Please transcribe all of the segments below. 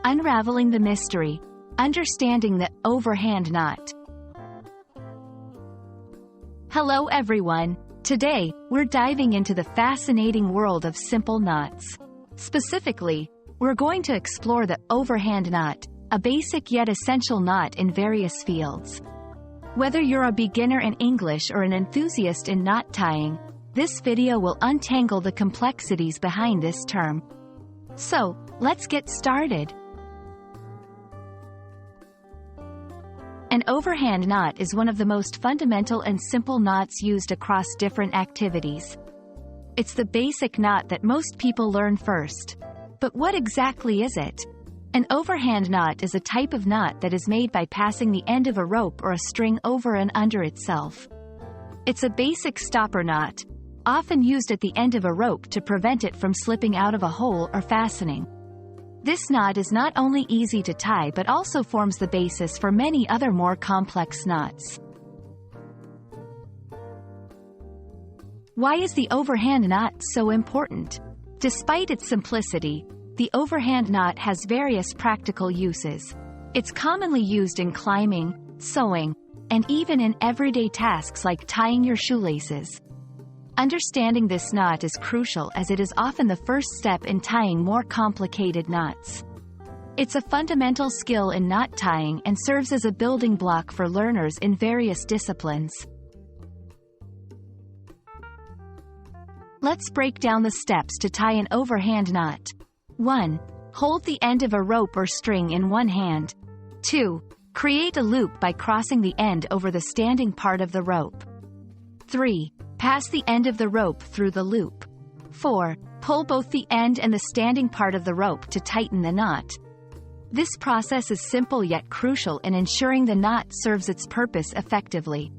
Unraveling the Mystery, Understanding the Overhand Knot. Hello everyone. Today, we're diving into the fascinating world of simple knots. Specifically, we're going to explore the overhand knot, a basic yet essential knot in various fields. Whether you're a beginner in English or an enthusiast in knot tying, this video will untangle the complexities behind this term. So, let's get started. An overhand knot is one of the most fundamental and simple knots used across different activities. It's the basic knot that most people learn first. But what exactly is it? An overhand knot is a type of knot that is made by passing the end of a rope or a string over and under itself. It's a basic stopper knot, often used at the end of a rope to prevent it from slipping out of a hole or fastening. This knot is not only easy to tie but also forms the basis for many other more complex knots. Why is the overhand knot so important? Despite its simplicity, the overhand knot has various practical uses. It's commonly used in climbing, sewing, and even in everyday tasks like tying your shoelaces. Understanding this knot is crucial as it is often the first step in tying more complicated knots. It's a fundamental skill in knot tying and serves as a building block for learners in various disciplines. Let's break down the steps to tie an overhand knot. 1. Hold the end of a rope or string in one hand. 2. Create a loop by crossing the end over the standing part of the rope. 3. Pass the end of the rope through the loop. 4. Pull both the end and the standing part of the rope to tighten the knot. This process is simple yet crucial in ensuring the knot serves its purpose effectively.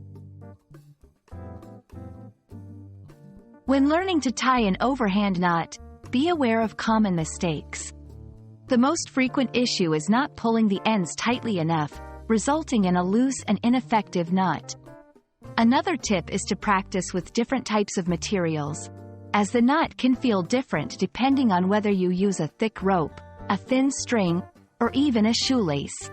When learning to tie an overhand knot, be aware of common mistakes. The most frequent issue is not pulling the ends tightly enough, resulting in a loose and ineffective knot. Another tip is to practice with different types of materials, as the knot can feel different depending on whether you use a thick rope, a thin string, or even a shoelace.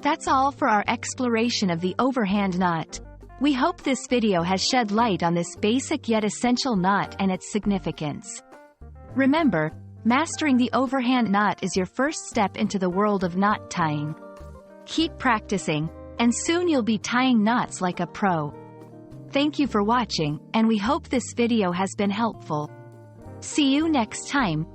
That's all for our exploration of the overhand knot. We hope this video has shed light on this basic yet essential knot and its significance. Remember, mastering the overhand knot is your first step into the world of knot tying. Keep practicing, and soon you'll be tying knots like a pro. Thank you for watching, and we hope this video has been helpful. See you next time.